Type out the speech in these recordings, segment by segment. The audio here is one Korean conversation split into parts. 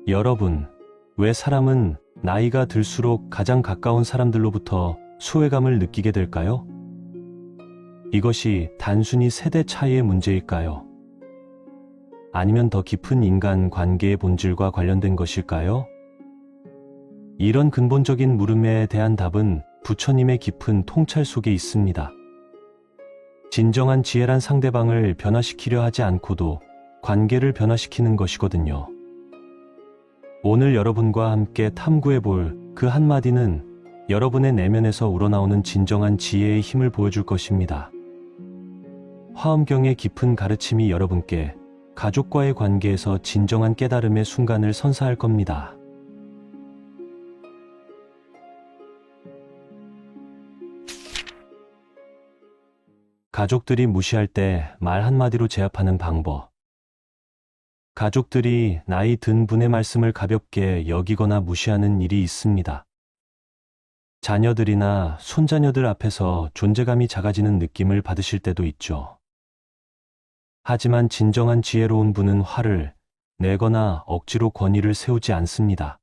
여러분, 왜 사람은 나이가 들수록 가장 가까운 사람들로부터 소외감을 느끼게 될까요? 이것이 단순히 세대 차이의 문제일까요? 아니면 더 깊은 인간 관계의 본질과 관련된 것일까요? 이런 근본적인 물음에 대한 답은 부처님의 깊은 통찰 속에 있습니다. 진정한 지혜란 상대방을 변화시키려 하지 않고도 관계를 변화시키는 것이거든요. 오늘 여러분과 함께 탐구해 볼 그 한마디는 여러분의 내면에서 우러나오는 진정한 지혜의 힘을 보여줄 것입니다. 화엄경의 깊은 가르침이 여러분께 가족과의 관계에서 진정한 깨달음의 순간을 선사할 겁니다. 가족들이 무시할 때 말 한마디로 제압하는 방법. 가족들이 나이 든 분의 말씀을 가볍게 여기거나 무시하는 일이 있습니다. 자녀들이나 손자녀들 앞에서 존재감이 작아지는 느낌을 받으실 때도 있죠. 하지만 진정한 지혜로운 분은 화를 내거나 억지로 권위를 세우지 않습니다.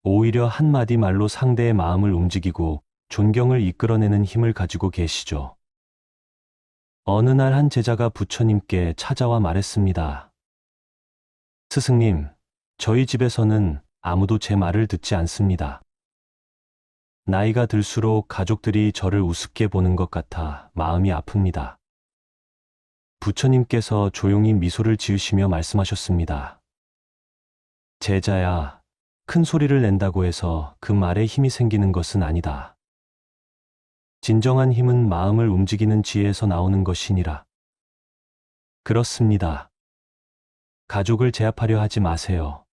오히려 한마디 말로 상대의 마음을 움직이고 존경을 이끌어내는 힘을 가지고 계시죠. 어느 날 한 제자가 부처님께 찾아와 말했습니다. 스승님, 저희 집에서는 아무도 제 말을 듣지 않습니다. 나이가 들수록 가족들이 저를 우습게 보는 것 같아 마음이 아픕니다. 부처님께서 조용히 미소를 지으시며 말씀하셨습니다. 제자야, 큰 소리를 낸다고 해서 그 말에 힘이 생기는 것은 아니다. 진정한 힘은 마음을 움직이는 지혜에서 나오는 것이니라. 그렇습니다. 가족을 제압하려 하지 마세요.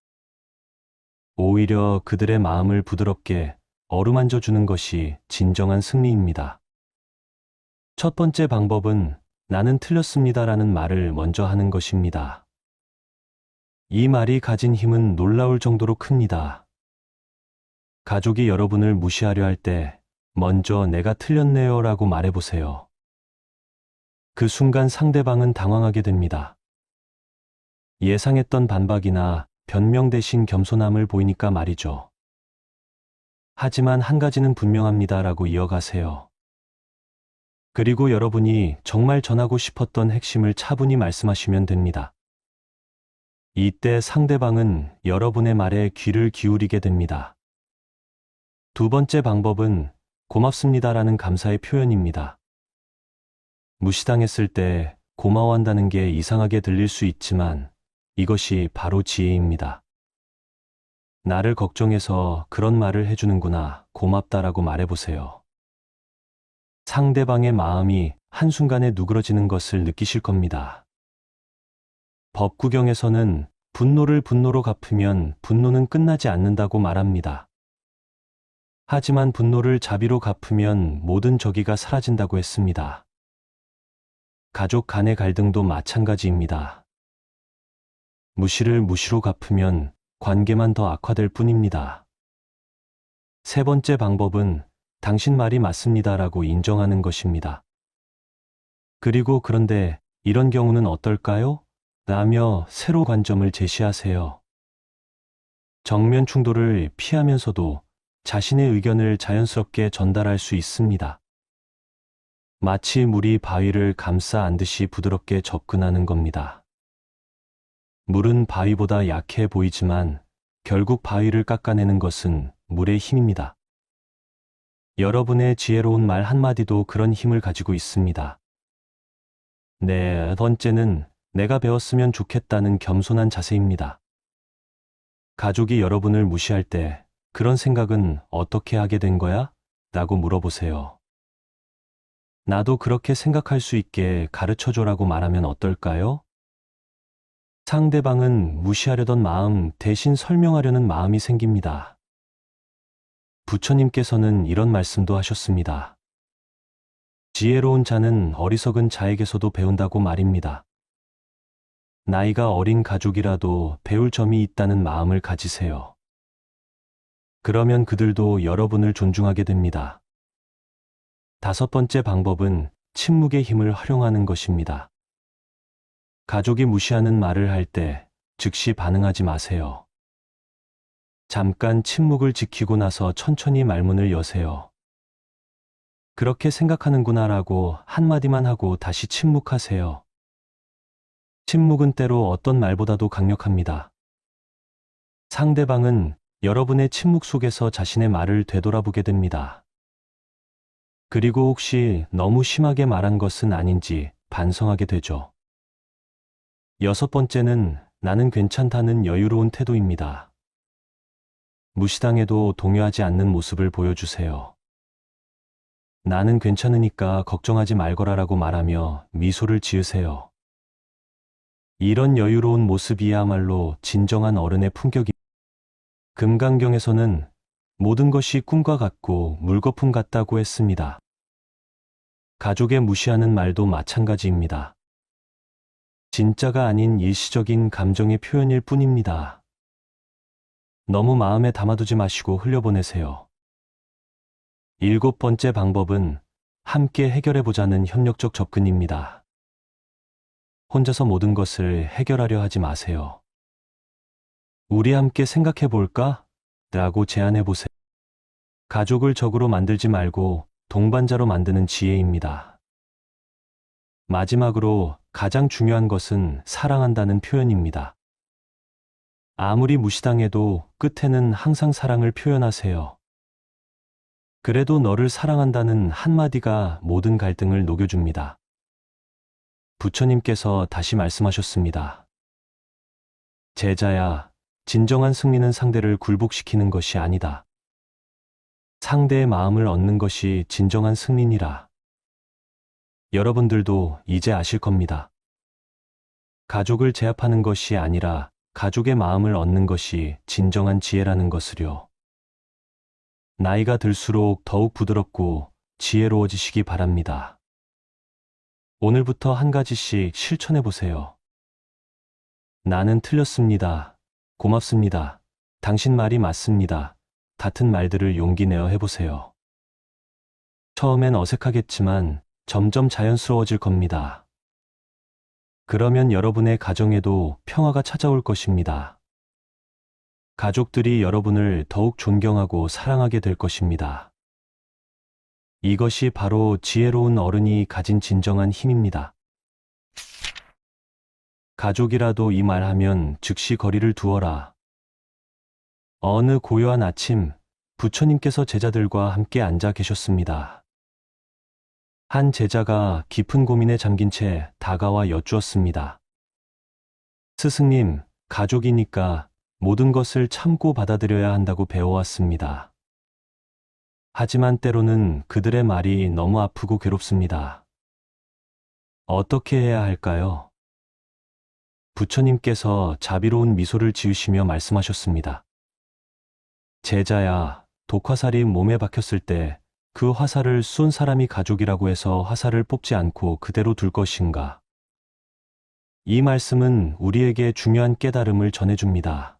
오히려 그들의 마음을 부드럽게 어루만져 주는 것이 진정한 승리입니다. 첫 번째 방법은 나는 틀렸습니다라는 말을 먼저 하는 것입니다. 이 말이 가진 힘은 놀라울 정도로 큽니다. 가족이 여러분을 무시하려 할 때 먼저 내가 틀렸네요 라고 말해보세요. 그 순간 상대방은 당황하게 됩니다. 예상했던 반박이나 변명 대신 겸손함을 보이니까 말이죠. 하지만 한 가지는 분명합니다 라고 이어가세요. 그리고 여러분이 정말 전하고 싶었던 핵심을 차분히 말씀하시면 됩니다. 이때 상대방은 여러분의 말에 귀를 기울이게 됩니다. 두 번째 방법은 고맙습니다라는 감사의 표현입니다. 무시당했을 때 고마워한다는 게 이상하게 들릴 수 있지만 이것이 바로 지혜입니다. 나를 걱정해서 그런 말을 해주는구나, 고맙다라고 말해보세요. 상대방의 마음이 한순간에 누그러지는 것을 느끼실 겁니다. 법구경에서는 분노를 분노로 갚으면 분노는 끝나지 않는다고 말합니다. 하지만 분노를 자비로 갚으면 모든 저기가 사라진다고 했습니다. 가족 간의 갈등도 마찬가지입니다. 무시를 무시로 갚으면 관계만 더 악화될 뿐입니다. 세 번째 방법은 당신 말이 맞습니다라고 인정하는 것입니다. 그리고 그런데 이런 경우는 어떨까요? 라며 새로 관점을 제시하세요. 정면 충돌을 피하면서도 자신의 의견을 자연스럽게 전달할 수 있습니다. 마치 물이 바위를 감싸 안듯이 부드럽게 접근하는 겁니다. 물은 바위보다 약해 보이지만 결국 바위를 깎아내는 것은 물의 힘입니다. 여러분의 지혜로운 말 한마디도 그런 힘을 가지고 있습니다. 네 번째는 내가 배웠으면 좋겠다는 겸손한 자세입니다. 가족이 여러분을 무시할 때 그런 생각은 어떻게 하게 된 거야? 라고 물어보세요. 나도 그렇게 생각할 수 있게 가르쳐줘라고 말하면 어떨까요? 상대방은 무시하려던 마음 대신 설명하려는 마음이 생깁니다. 부처님께서는 이런 말씀도 하셨습니다. 지혜로운 자는 어리석은 자에게서도 배운다고 말입니다. 나이가 어린 가족이라도 배울 점이 있다는 마음을 가지세요. 그러면 그들도 여러분을 존중하게 됩니다. 다섯 번째 방법은 침묵의 힘을 활용하는 것입니다. 가족이 무시하는 말을 할 때 즉시 반응하지 마세요. 잠깐 침묵을 지키고 나서 천천히 말문을 여세요. 그렇게 생각하는구나라고 한마디만 하고 다시 침묵하세요. 침묵은 때로 어떤 말보다도 강력합니다. 상대방은 여러분의 침묵 속에서 자신의 말을 되돌아보게 됩니다. 그리고 혹시 너무 심하게 말한 것은 아닌지 반성하게 되죠. 6번째는 나는 괜찮다는 여유로운 태도입니다. 무시당해도 동요하지 않는 모습을 보여주세요. 나는 괜찮으니까 걱정하지 말거라라고 말하며 미소를 지으세요. 이런 여유로운 모습이야말로 진정한 어른의 품격입니다. 금강경에서는 모든 것이 꿈과 같고 물거품 같다고 했습니다. 가족의 무시하는 말도 마찬가지입니다. 진짜가 아닌 일시적인 감정의 표현일 뿐입니다. 너무 마음에 담아두지 마시고 흘려보내세요. 7번째 방법은 함께 해결해보자는 협력적 접근입니다. 혼자서 모든 것을 해결하려 하지 마세요. 우리 함께 생각해볼까? 라고 제안해보세요. 가족을 적으로 만들지 말고 동반자로 만드는 지혜입니다. 마지막으로 가장 중요한 것은 사랑한다는 표현입니다. 아무리 무시당해도 끝에는 항상 사랑을 표현하세요. 그래도 너를 사랑한다는 한마디가 모든 갈등을 녹여줍니다. 부처님께서 다시 말씀하셨습니다. 제자야, 진정한 승리는 상대를 굴복시키는 것이 아니다. 상대의 마음을 얻는 것이 진정한 승리니라. 여러분들도 이제 아실 겁니다. 가족을 제압하는 것이 아니라 가족의 마음을 얻는 것이 진정한 지혜라는 것을요. 나이가 들수록 더욱 부드럽고 지혜로워지시기 바랍니다. 오늘부터 한 가지씩 실천해 보세요. 나는 틀렸습니다. 고맙습니다. 당신 말이 맞습니다. 같은 말들을 용기 내어 해보세요. 처음엔 어색하겠지만 점점 자연스러워질 겁니다. 그러면 여러분의 가정에도 평화가 찾아올 것입니다. 가족들이 여러분을 더욱 존경하고 사랑하게 될 것입니다. 이것이 바로 지혜로운 어른이 가진 진정한 힘입니다. 가족이라도 이 말하면 즉시 거리를 두어라. 어느 고요한 아침, 부처님께서 제자들과 함께 앉아 계셨습니다. 한 제자가 깊은 고민에 잠긴 채 다가와 여쭈었습니다. 스승님, 가족이니까 모든 것을 참고 받아들여야 한다고 배워왔습니다. 하지만 때로는 그들의 말이 너무 아프고 괴롭습니다. 어떻게 해야 할까요? 부처님께서 자비로운 미소를 지으시며 말씀하셨습니다. 제자야, 독화살이 몸에 박혔을 때 그 화살을 쏜 사람이 가족이라고 해서 화살을 뽑지 않고 그대로 둘 것인가? 이 말씀은 우리에게 중요한 깨달음을 전해줍니다.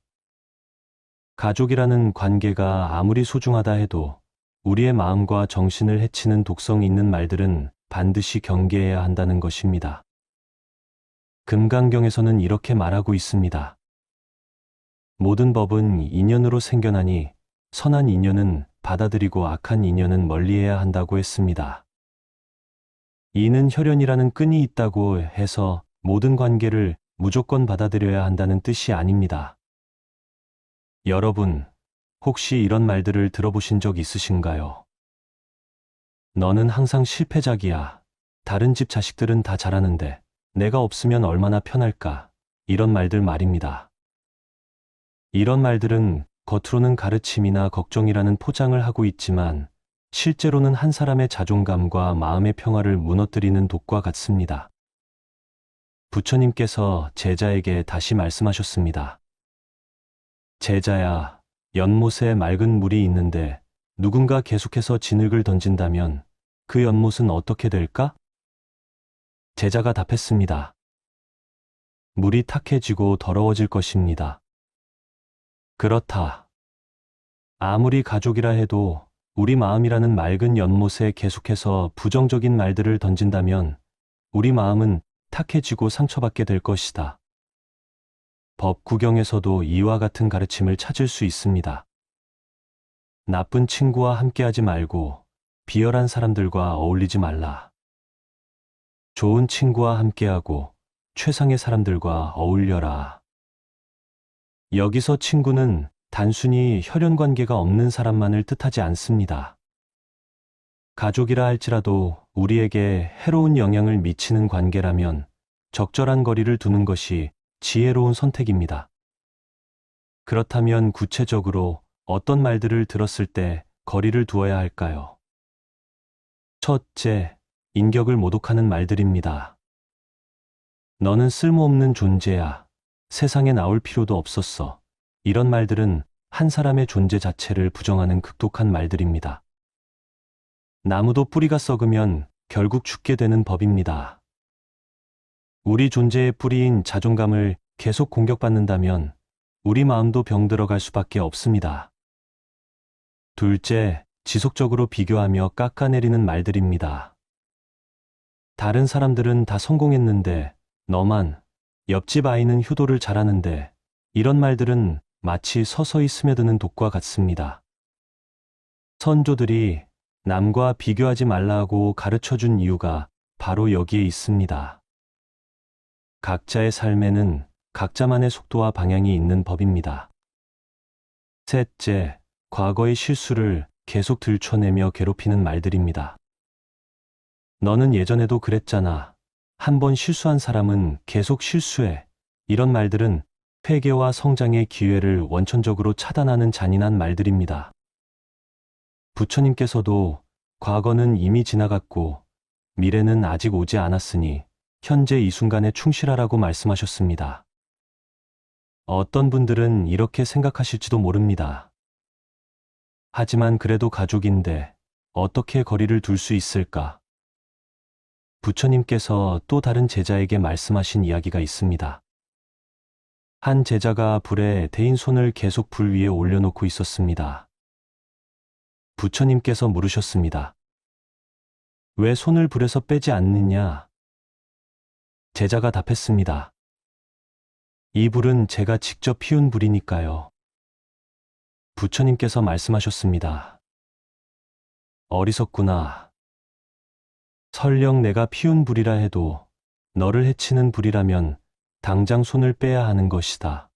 가족이라는 관계가 아무리 소중하다 해도 우리의 마음과 정신을 해치는 독성이 있는 말들은 반드시 경계해야 한다는 것입니다. 금강경에서는 이렇게 말하고 있습니다. 모든 법은 인연으로 생겨나니 선한 인연은 받아들이고 악한 인연은 멀리해야 한다고 했습니다. 이는 혈연이라는 끈이 있다고 해서 모든 관계를 무조건 받아들여야 한다는 뜻이 아닙니다. 여러분, 혹시 이런 말들을 들어보신 적 있으신가요? 너는 항상 실패작이야. 다른 집 자식들은 다 잘하는데 내가 없으면 얼마나 편할까? 이런 말들 말입니다. 이런 말들은 겉으로는 가르침이나 걱정이라는 포장을 하고 있지만 실제로는 한 사람의 자존감과 마음의 평화를 무너뜨리는 독과 같습니다. 부처님께서 제자에게 다시 말씀하셨습니다. 제자야, 연못에 맑은 물이 있는데 누군가 계속해서 진흙을 던진다면 그 연못은 어떻게 될까? 제자가 답했습니다. 물이 탁해지고 더러워질 것입니다. 그렇다. 아무리 가족이라 해도 우리 마음이라는 맑은 연못에 계속해서 부정적인 말들을 던진다면 우리 마음은 탁해지고 상처받게 될 것이다. 법 구경에서도 이와 같은 가르침을 찾을 수 있습니다. 나쁜 친구와 함께하지 말고 비열한 사람들과 어울리지 말라. 좋은 친구와 함께하고 최상의 사람들과 어울려라. 여기서 친구는 단순히 혈연 관계가 없는 사람만을 뜻하지 않습니다. 가족이라 할지라도 우리에게 해로운 영향을 미치는 관계라면 적절한 거리를 두는 것이 지혜로운 선택입니다. 그렇다면 구체적으로 어떤 말들을 들었을 때 거리를 두어야 할까요? 첫째, 인격을 모독하는 말들입니다. 너는 쓸모없는 존재야. 세상에 나올 필요도 없었어. 이런 말들은 한 사람의 존재 자체를 부정하는 극독한 말들입니다. 나무도 뿌리가 썩으면 결국 죽게 되는 법입니다. 우리 존재의 뿌리인 자존감을 계속 공격받는다면 우리 마음도 병들어갈 수밖에 없습니다. 둘째, 지속적으로 비교하며 깎아내리는 말들입니다. 다른 사람들은 다 성공했는데 너만, 옆집 아이는 효도를 잘하는데, 이런 말들은 마치 서서히 스며드는 독과 같습니다. 선조들이 남과 비교하지 말라고 가르쳐준 이유가 바로 여기에 있습니다. 각자의 삶에는 각자만의 속도와 방향이 있는 법입니다. 셋째, 과거의 실수를 계속 들춰내며 괴롭히는 말들입니다. 너는 예전에도 그랬잖아. 한 번 실수한 사람은 계속 실수해. 이런 말들은 회개와 성장의 기회를 원천적으로 차단하는 잔인한 말들입니다. 부처님께서도 과거는 이미 지나갔고 미래는 아직 오지 않았으니 현재 이 순간에 충실하라고 말씀하셨습니다. 어떤 분들은 이렇게 생각하실지도 모릅니다. 하지만 그래도 가족인데 어떻게 거리를 둘 수 있을까? 부처님께서 또 다른 제자에게 말씀하신 이야기가 있습니다. 한 제자가 불에 데인 손을 계속 불 위에 올려놓고 있었습니다. 부처님께서 물으셨습니다. 왜 손을 불에서 빼지 않느냐? 제자가 답했습니다. 이 불은 제가 직접 피운 불이니까요. 부처님께서 말씀하셨습니다. 어리석구나. 설령 내가 피운 불이라 해도 너를 해치는 불이라면 당장 손을 빼야 하는 것이다.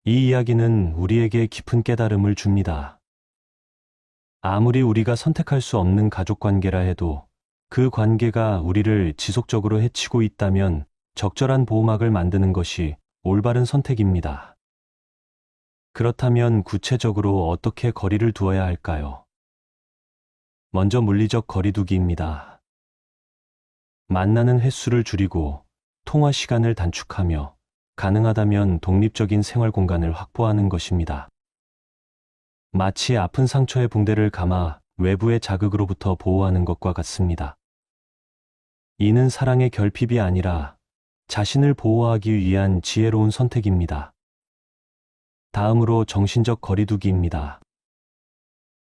이 이야기는 우리에게 깊은 깨달음을 줍니다. 아무리 우리가 선택할 수 없는 가족 관계라 해도 그 관계가 우리를 지속적으로 해치고 있다면 적절한 보호막을 만드는 것이 올바른 선택입니다. 그렇다면 구체적으로 어떻게 거리를 두어야 할까요? 먼저 물리적 거리두기입니다. 만나는 횟수를 줄이고 통화 시간을 단축하며 가능하다면 독립적인 생활 공간을 확보하는 것입니다. 마치 아픈 상처에 붕대를 감아 외부의 자극으로부터 보호하는 것과 같습니다. 이는 사랑의 결핍이 아니라 자신을 보호하기 위한 지혜로운 선택입니다. 다음으로 정신적 거리두기입니다.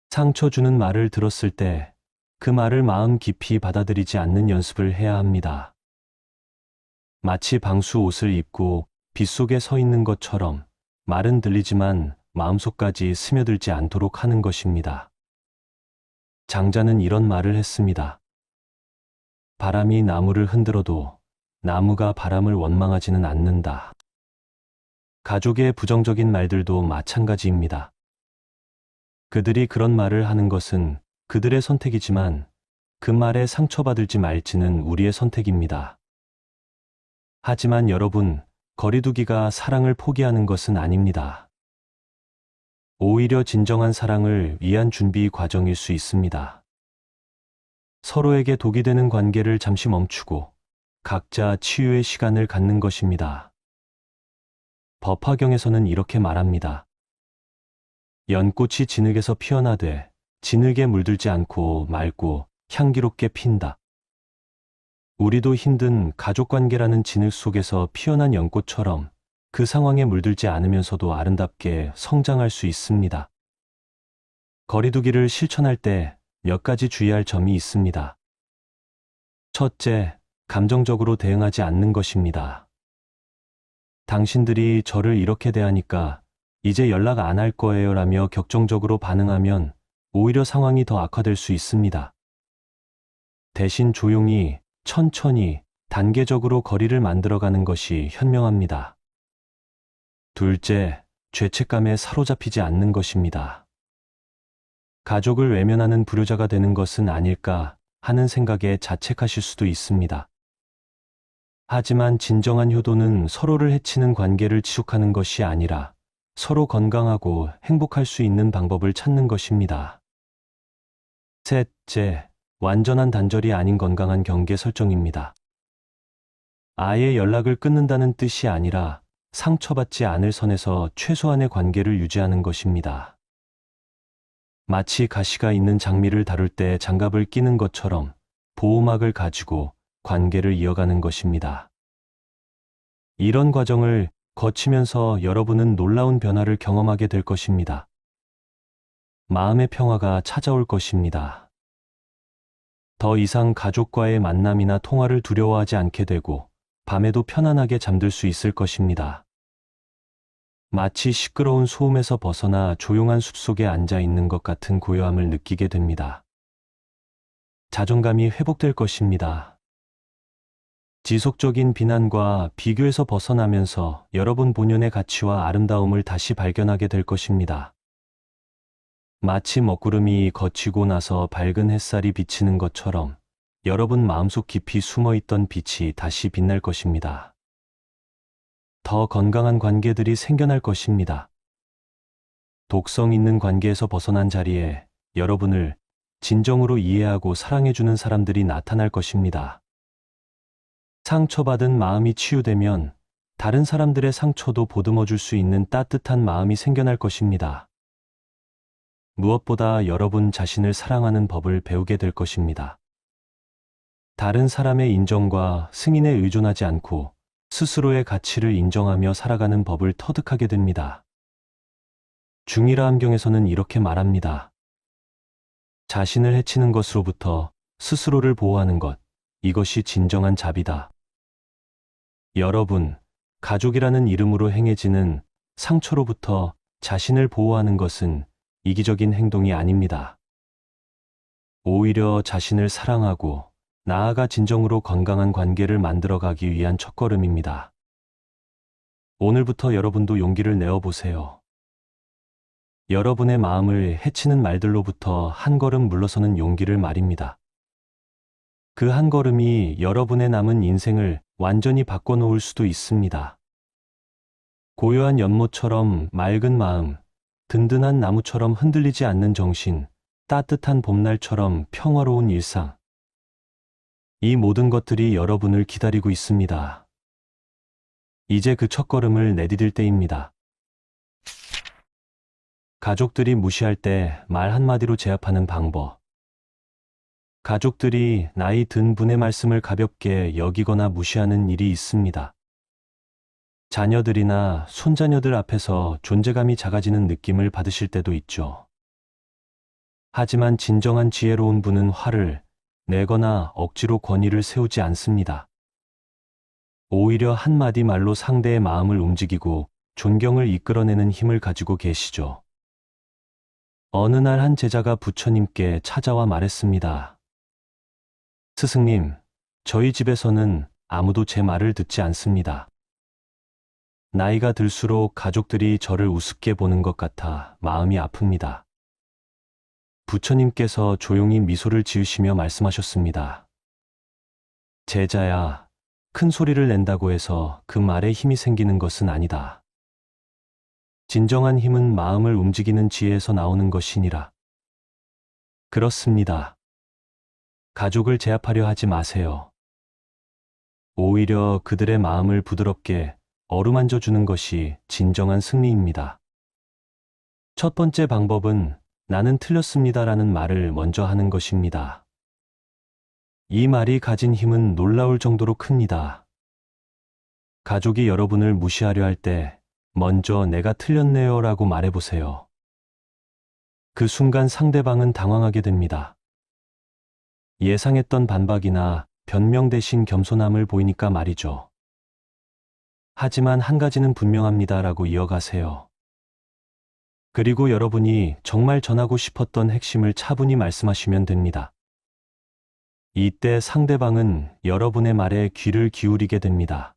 상처 주는 말을 들었을 때 그 말을 마음 깊이 받아들이지 않는 연습을 해야 합니다. 마치 방수 옷을 입고 빗속에 서 있는 것처럼 말은 들리지만 마음속까지 스며들지 않도록 하는 것입니다. 장자는 이런 말을 했습니다. 바람이 나무를 흔들어도 나무가 바람을 원망하지는 않는다. 가족의 부정적인 말들도 마찬가지입니다. 그들이 그런 말을 하는 것은 그들의 선택이지만 그 말에 상처받을지 말지는 우리의 선택입니다. 하지만 여러분, 거리두기가 사랑을 포기하는 것은 아닙니다. 오히려 진정한 사랑을 위한 준비 과정일 수 있습니다. 서로에게 독이 되는 관계를 잠시 멈추고 각자 치유의 시간을 갖는 것입니다. 법화경에서는 이렇게 말합니다. 연꽃이 진흙에서 피어나되 진흙에 물들지 않고 맑고 향기롭게 핀다. 우리도 힘든 가족관계라는 진흙 속에서 피어난 연꽃처럼 그 상황에 물들지 않으면서도 아름답게 성장할 수 있습니다. 거리두기를 실천할 때 몇 가지 주의할 점이 있습니다. 첫째, 감정적으로 대응하지 않는 것입니다. 당신들이 저를 이렇게 대하니까 이제 연락 안 할 거예요 라며 격정적으로 반응하면 오히려 상황이 더 악화될 수 있습니다. 대신 조용히, 천천히, 단계적으로 거리를 만들어가는 것이 현명합니다. 둘째, 죄책감에 사로잡히지 않는 것입니다. 가족을 외면하는 불효자가 되는 것은 아닐까 하는 생각에 자책하실 수도 있습니다. 하지만 진정한 효도는 서로를 해치는 관계를 지속하는 것이 아니라 서로 건강하고 행복할 수 있는 방법을 찾는 것입니다. 셋째, 완전한 단절이 아닌 건강한 경계 설정입니다. 아예 연락을 끊는다는 뜻이 아니라 상처받지 않을 선에서 최소한의 관계를 유지하는 것입니다. 마치 가시가 있는 장미를 다룰 때 장갑을 끼는 것처럼 보호막을 가지고 관계를 이어가는 것입니다. 이런 과정을 거치면서 여러분은 놀라운 변화를 경험하게 될 것입니다. 마음의 평화가 찾아올 것입니다. 더 이상 가족과의 만남이나 통화를 두려워하지 않게 되고 밤에도 편안하게 잠들 수 있을 것입니다. 마치 시끄러운 소음에서 벗어나 조용한 숲속에 앉아 있는 것 같은 고요함을 느끼게 됩니다. 자존감이 회복될 것입니다. 지속적인 비난과 비교에서 벗어나면서 여러분 본연의 가치와 아름다움을 다시 발견하게 될 것입니다. 마치 먹구름이 거치고 나서 밝은 햇살이 비치는 것처럼 여러분 마음속 깊이 숨어있던 빛이 다시 빛날 것입니다. 더 건강한 관계들이 생겨날 것입니다. 독성 있는 관계에서 벗어난 자리에 여러분을 진정으로 이해하고 사랑해주는 사람들이 나타날 것입니다. 상처받은 마음이 치유되면 다른 사람들의 상처도 보듬어 줄 수 있는 따뜻한 마음이 생겨날 것입니다. 무엇보다 여러분 자신을 사랑하는 법을 배우게 될 것입니다. 다른 사람의 인정과 승인에 의존하지 않고 스스로의 가치를 인정하며 살아가는 법을 터득하게 됩니다. 중일화 함경에서는 이렇게 말합니다. 자신을 해치는 것으로부터 스스로를 보호하는 것, 이것이 진정한 자비다. 여러분, 가족이라는 이름으로 행해지는 상처로부터 자신을 보호하는 것은 이기적인 행동이 아닙니다. 오히려 자신을 사랑하고 나아가 진정으로 건강한 관계를 만들어가기 위한 첫걸음입니다. 오늘부터 여러분도 용기를 내어보세요. 여러분의 마음을 해치는 말들로부터 한 걸음 물러서는 용기를 말입니다. 그 한 걸음이 여러분의 남은 인생을 완전히 바꿔놓을 수도 있습니다. 고요한 연못처럼 맑은 마음, 든든한 나무처럼 흔들리지 않는 정신, 따뜻한 봄날처럼 평화로운 일상. 이 모든 것들이 여러분을 기다리고 있습니다. 이제 그 첫걸음을 내디딜 때입니다. 가족들이 무시할 때 말 한마디로 제압하는 방법. 가족들이 나이 든 분의 말씀을 가볍게 여기거나 무시하는 일이 있습니다. 자녀들이나 손자녀들 앞에서 존재감이 작아지는 느낌을 받으실 때도 있죠. 하지만 진정한 지혜로운 분은 화를 내거나 억지로 권위를 세우지 않습니다. 오히려 한마디 말로 상대의 마음을 움직이고 존경을 이끌어내는 힘을 가지고 계시죠. 어느 날 한 제자가 부처님께 찾아와 말했습니다. 스승님, 저희 집에서는 아무도 제 말을 듣지 않습니다. 나이가 들수록 가족들이 저를 우습게 보는 것 같아 마음이 아픕니다. 부처님께서 조용히 미소를 지으시며 말씀하셨습니다. 제자야, 큰 소리를 낸다고 해서 그 말에 힘이 생기는 것은 아니다. 진정한 힘은 마음을 움직이는 지혜에서 나오는 것이니라. 그렇습니다. 가족을 제압하려 하지 마세요. 오히려 그들의 마음을 부드럽게 어루만져 주는 것이 진정한 승리입니다. 첫 번째 방법은 나는 틀렸습니다라는 말을 먼저 하는 것입니다. 이 말이 가진 힘은 놀라울 정도로 큽니다. 가족이 여러분을 무시하려 할 때 먼저 내가 틀렸네요 라고 말해보세요. 그 순간 상대방은 당황하게 됩니다. 예상했던 반박이나 변명 대신 겸손함을 보이니까 말이죠. 하지만 한 가지는 분명합니다라고 이어가세요. 그리고 여러분이 정말 전하고 싶었던 핵심을 차분히 말씀하시면 됩니다. 이때 상대방은 여러분의 말에 귀를 기울이게 됩니다.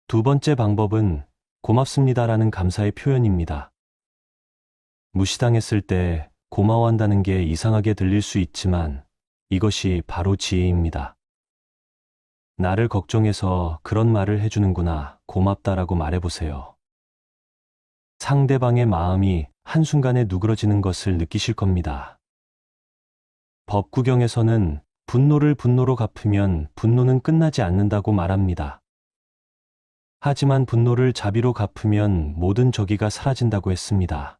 두 번째 방법은 고맙습니다라는 감사의 표현입니다. 무시당했을 때 고마워한다는 게 이상하게 들릴 수 있지만 이것이 바로 지혜입니다. 나를 걱정해서 그런 말을 해주는구나, 고맙다라고 말해보세요. 상대방의 마음이 한순간에 누그러지는 것을 느끼실 겁니다. 법구경에서는 분노를 분노로 갚으면 분노는 끝나지 않는다고 말합니다. 하지만 분노를 자비로 갚으면 모든 저기가 사라진다고 했습니다.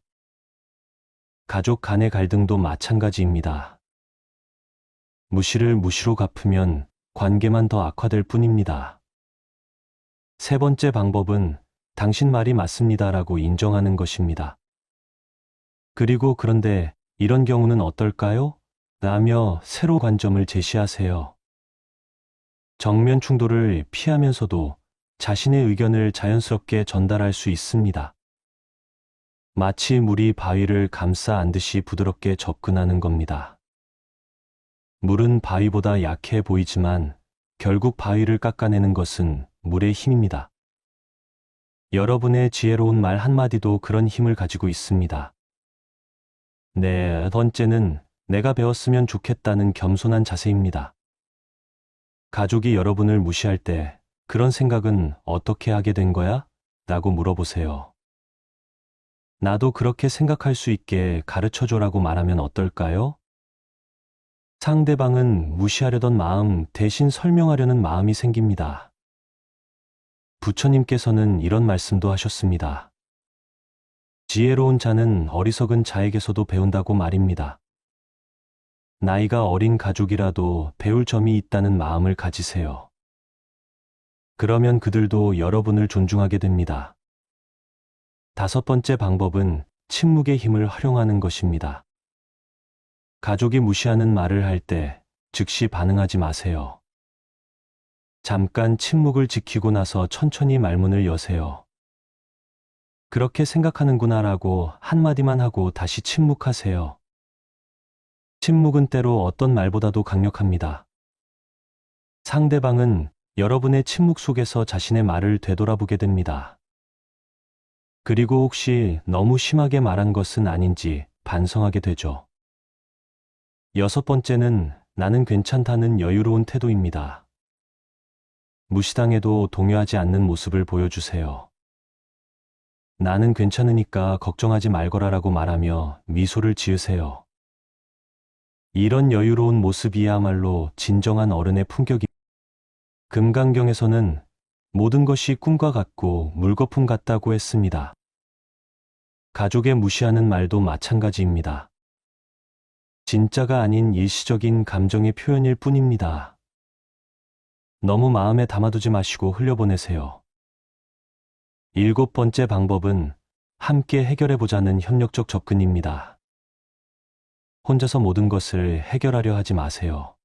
가족 간의 갈등도 마찬가지입니다. 무시를 무시로 갚으면 관계만 더 악화될 뿐입니다. 세 번째 방법은 당신 말이 맞습니다라고 인정하는 것입니다. 그리고 그런데 이런 경우는 어떨까요? 라며 새로 관점을 제시하세요. 정면 충돌을 피하면서도 자신의 의견을 자연스럽게 전달할 수 있습니다. 마치 물이 바위를 감싸 안듯이 부드럽게 접근하는 겁니다. 물은 바위보다 약해 보이지만 결국 바위를 깎아내는 것은 물의 힘입니다. 여러분의 지혜로운 말 한마디도 그런 힘을 가지고 있습니다. 네 번째는 내가 배웠으면 좋겠다는 겸손한 자세입니다. 가족이 여러분을 무시할 때 그런 생각은 어떻게 하게 된 거야? 라고 물어보세요. 나도 그렇게 생각할 수 있게 가르쳐줘라고 말하면 어떨까요? 상대방은 무시하려던 마음 대신 설명하려는 마음이 생깁니다. 부처님께서는 이런 말씀도 하셨습니다. 지혜로운 자는 어리석은 자에게서도 배운다고 말입니다. 나이가 어린 가족이라도 배울 점이 있다는 마음을 가지세요. 그러면 그들도 여러분을 존중하게 됩니다. 다섯 번째 방법은 침묵의 힘을 활용하는 것입니다. 가족이 무시하는 말을 할 때 즉시 반응하지 마세요. 잠깐 침묵을 지키고 나서 천천히 말문을 여세요. 그렇게 생각하는구나라고 한마디만 하고 다시 침묵하세요. 침묵은 때로 어떤 말보다도 강력합니다. 상대방은 여러분의 침묵 속에서 자신의 말을 되돌아보게 됩니다. 그리고 혹시 너무 심하게 말한 것은 아닌지 반성하게 되죠. 여섯 번째는 나는 괜찮다는 여유로운 태도입니다. 무시당해도 동요하지 않는 모습을 보여주세요. 나는 괜찮으니까 걱정하지 말거라라고 말하며 미소를 지으세요. 이런 여유로운 모습이야말로 진정한 어른의 품격입니다. 금강경에서는 모든 것이 꿈과 같고 물거품 같다고 했습니다. 가족의 무시하는 말도 마찬가지입니다. 진짜가 아닌 일시적인 감정의 표현일 뿐입니다. 너무 마음에 담아두지 마시고 흘려보내세요. 일곱 번째 방법은 함께 해결해보자는 협력적 접근입니다. 혼자서 모든 것을 해결하려 하지 마세요.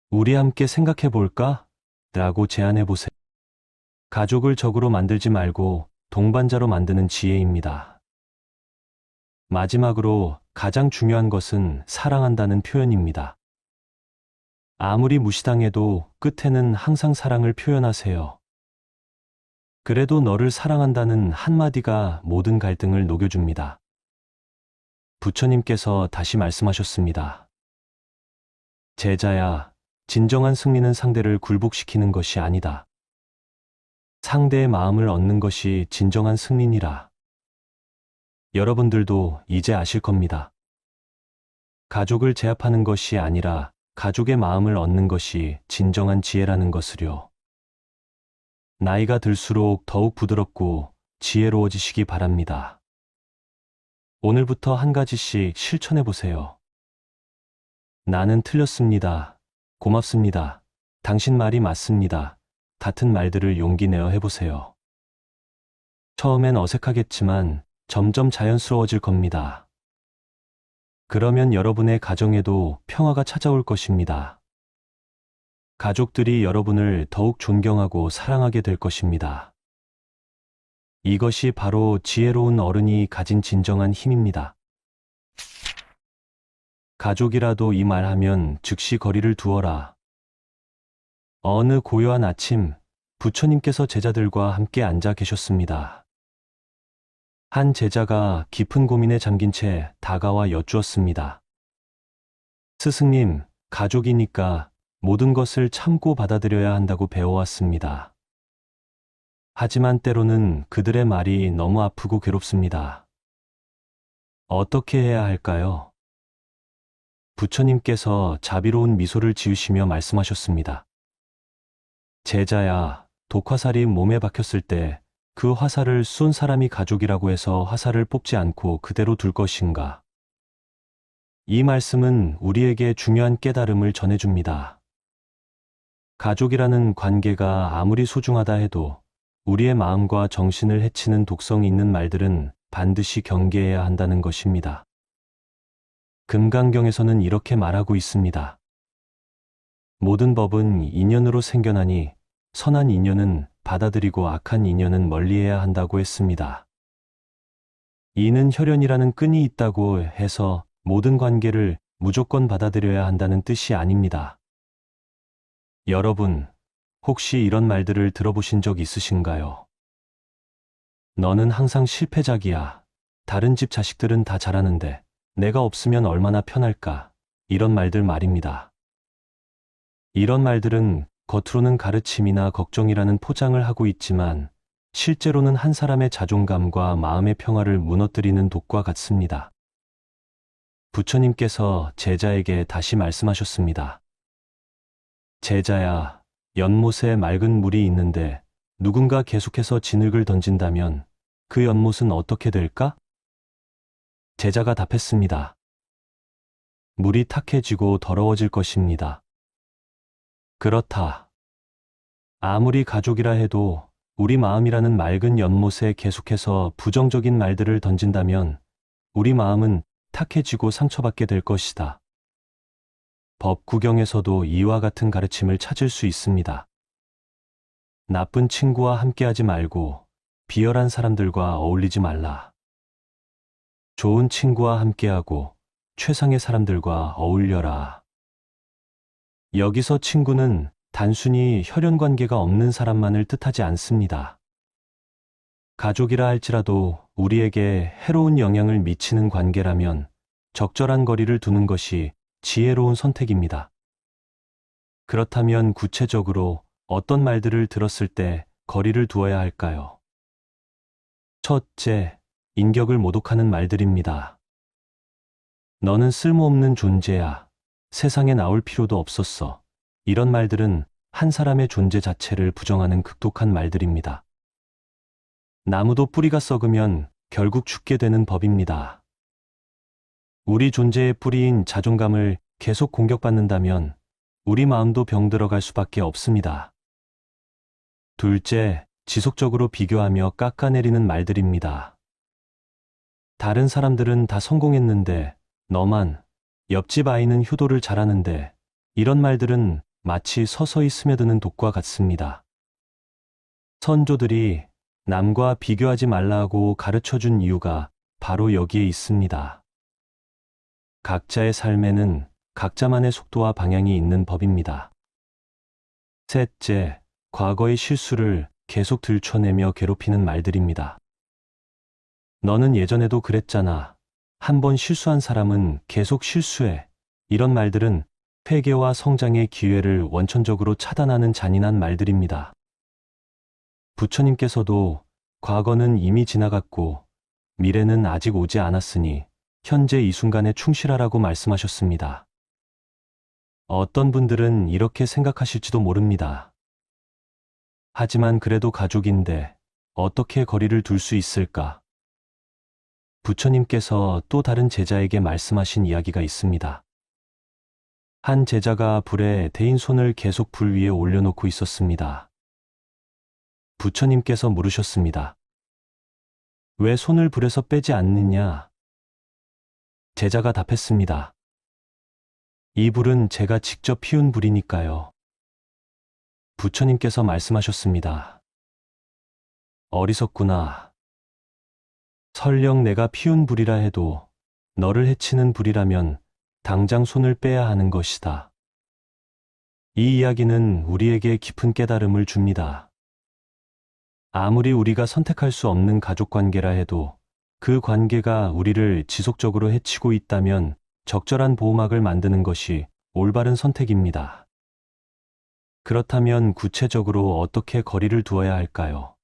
우리 함께 생각해볼까? 라고 제안해보세요. 가족을 적으로 만들지 말고 동반자로 만드는 지혜입니다. 마지막으로 가장 중요한 것은 사랑한다는 표현입니다. 아무리 무시당해도 끝에는 항상 사랑을 표현하세요. 그래도 너를 사랑한다는 한마디가 모든 갈등을 녹여줍니다. 부처님께서 다시 말씀하셨습니다. 제자야, 진정한 승리는 상대를 굴복시키는 것이 아니다. 상대의 마음을 얻는 것이 진정한 승리니라. 여러분들도 이제 아실 겁니다. 가족을 제압하는 것이 아니라 가족의 마음을 얻는 것이 진정한 지혜라는 것을요. 나이가 들수록 더욱 부드럽고 지혜로워지시기 바랍니다. 오늘부터 한 가지씩 실천해 보세요. 나는 틀렸습니다. 고맙습니다. 당신 말이 맞습니다. 같은 말들을 용기 내어 해보세요. 처음엔 어색하겠지만 점점 자연스러워질 겁니다. 그러면 여러분의 가정에도 평화가 찾아올 것입니다. 가족들이 여러분을 더욱 존경하고 사랑하게 될 것입니다. 이것이 바로 지혜로운 어른이 가진 진정한 힘입니다. 가족이라도 이 말하면 즉시 거리를 두어라. 어느 고요한 아침, 부처님께서 제자들과 함께 앉아 계셨습니다. 한 제자가 깊은 고민에 잠긴 채 다가와 여쭈었습니다. 스승님, 가족이니까 모든 것을 참고 받아들여야 한다고 배워왔습니다. 하지만 때로는 그들의 말이 너무 아프고 괴롭습니다. 어떻게 해야 할까요? 부처님께서 자비로운 미소를 지으시며 말씀하셨습니다. 제자야, 독화살이 몸에 박혔을 때 그 화살을 쏜 사람이 가족이라고 해서 화살을 뽑지 않고 그대로 둘 것인가? 이 말씀은 우리에게 중요한 깨달음을 전해줍니다. 가족이라는 관계가 아무리 소중하다 해도 우리의 마음과 정신을 해치는 독성이 있는 말들은 반드시 경계해야 한다는 것입니다. 금강경에서는 이렇게 말하고 있습니다. 모든 법은 인연으로 생겨나니 선한 인연은 받아들이고 악한 인연은 멀리해야 한다고 했습니다. 이는 혈연이라는 끈이 있다고 해서 모든 관계를 무조건 받아들여야 한다는 뜻이 아닙니다. 여러분, 혹시 이런 말들을 들어보신 적 있으신가요? 너는 항상 실패작이야. 다른 집 자식들은 다 잘하는데 내가 없으면 얼마나 편할까? 이런 말들 말입니다. 이런 말들은 겉으로는 가르침이나 걱정이라는 포장을 하고 있지만 실제로는 한 사람의 자존감과 마음의 평화를 무너뜨리는 독과 같습니다. 부처님께서 제자에게 다시 말씀하셨습니다. 제자야, 연못에 맑은 물이 있는데 누군가 계속해서 진흙을 던진다면 그 연못은 어떻게 될까? 제자가 답했습니다. 물이 탁해지고 더러워질 것입니다. 그렇다. 아무리 가족이라 해도 우리 마음이라는 맑은 연못에 계속해서 부정적인 말들을 던진다면 우리 마음은 탁해지고 상처받게 될 것이다. 법구경에서도 이와 같은 가르침을 찾을 수 있습니다. 나쁜 친구와 함께하지 말고 비열한 사람들과 어울리지 말라. 좋은 친구와 함께하고 최상의 사람들과 어울려라. 여기서 친구는 단순히 혈연 관계가 없는 사람만을 뜻하지 않습니다. 가족이라 할지라도 우리에게 해로운 영향을 미치는 관계라면 적절한 거리를 두는 것이 지혜로운 선택입니다. 그렇다면 구체적으로 어떤 말들을 들었을 때 거리를 두어야 할까요? 첫째, 인격을 모독하는 말들입니다. 너는 쓸모없는 존재야. 세상에 나올 필요도 없었어. 이런 말들은 한 사람의 존재 자체를 부정하는 극독한 말들입니다. 나무도 뿌리가 썩으면 결국 죽게 되는 법입니다. 우리 존재의 뿌리인 자존감을 계속 공격받는다면 우리 마음도 병들어갈 수밖에 없습니다. 둘째, 지속적으로 비교하며 깎아내리는 말들입니다. 다른 사람들은 다 성공했는데 너만, 옆집 아이는 효도를 잘하는데 이런 말들은 마치 서서히 스며드는 독과 같습니다. 선조들이 남과 비교하지 말라고 가르쳐준 이유가 바로 여기에 있습니다. 각자의 삶에는 각자만의 속도와 방향이 있는 법입니다. 셋째, 과거의 실수를 계속 들춰내며 괴롭히는 말들입니다. 너는 예전에도 그랬잖아. 한 번 실수한 사람은 계속 실수해. 이런 말들은 회개와 성장의 기회를 원천적으로 차단하는 잔인한 말들입니다. 부처님께서도 과거는 이미 지나갔고 미래는 아직 오지 않았으니 현재 이 순간에 충실하라고 말씀하셨습니다. 어떤 분들은 이렇게 생각하실지도 모릅니다. 하지만 그래도 가족인데 어떻게 거리를 둘 수 있을까? 부처님께서 또 다른 제자에게 말씀하신 이야기가 있습니다. 한 제자가 불에 데인 손을 계속 불 위에 올려놓고 있었습니다. 부처님께서 물으셨습니다. 왜 손을 불에서 빼지 않느냐? 제자가 답했습니다. 이 불은 제가 직접 피운 불이니까요. 부처님께서 말씀하셨습니다. 어리석구나. 설령 내가 피운 불이라 해도 너를 해치는 불이라면 당장 손을 빼야 하는 것이다. 이 이야기는 우리에게 깊은 깨달음을 줍니다. 아무리 우리가 선택할 수 없는 가족관계라 해도 그 관계가 우리를 지속적으로 해치고 있다면 적절한 보호막을 만드는 것이 올바른 선택입니다. 그렇다면 구체적으로 어떻게 거리를 두어야 할까요?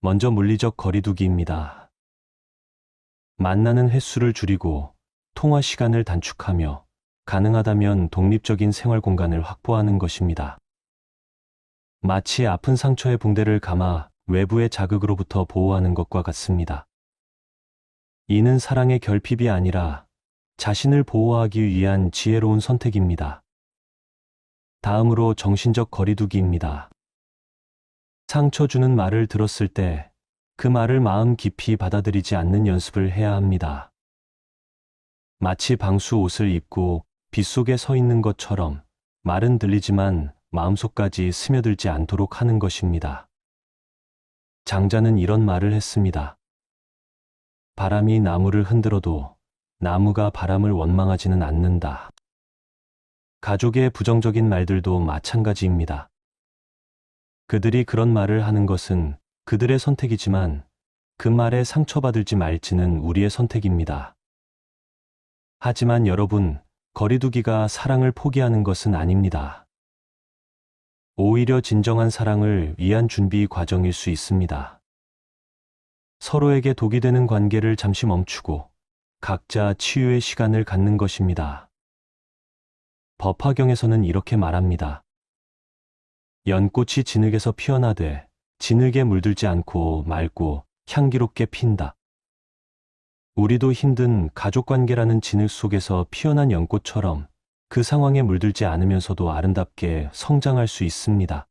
먼저 물리적 거리두기입니다. 만나는 횟수를 줄이고 통화 시간을 단축하며 가능하다면 독립적인 생활 공간을 확보하는 것입니다. 마치 아픈 상처에 붕대를 감아 외부의 자극으로부터 보호하는 것과 같습니다. 이는 사랑의 결핍이 아니라 자신을 보호하기 위한 지혜로운 선택입니다. 다음으로 정신적 거리두기입니다. 상처 주는 말을 들었을 때 그 말을 마음 깊이 받아들이지 않는 연습을 해야 합니다. 마치 방수 옷을 입고 빗속에 서 있는 것처럼 말은 들리지만 마음속까지 스며들지 않도록 하는 것입니다. 장자는 이런 말을 했습니다. 바람이 나무를 흔들어도 나무가 바람을 원망하지는 않는다. 가족의 부정적인 말들도 마찬가지입니다. 그들이 그런 말을 하는 것은 그들의 선택이지만 그 말에 상처받을지 말지는 우리의 선택입니다. 하지만 여러분, 거리두기가 사랑을 포기하는 것은 아닙니다. 오히려 진정한 사랑을 위한 준비 과정일 수 있습니다. 서로에게 독이 되는 관계를 잠시 멈추고 각자 치유의 시간을 갖는 것입니다. 법화경에서는 이렇게 말합니다. 연꽃이 진흙에서 피어나되 진흙에 물들지 않고 맑고 향기롭게 핀다. 우리도 힘든 가족관계라는 진흙 속에서 피어난 연꽃처럼 그 상황에 물들지 않으면서도 아름답게 성장할 수 있습니다.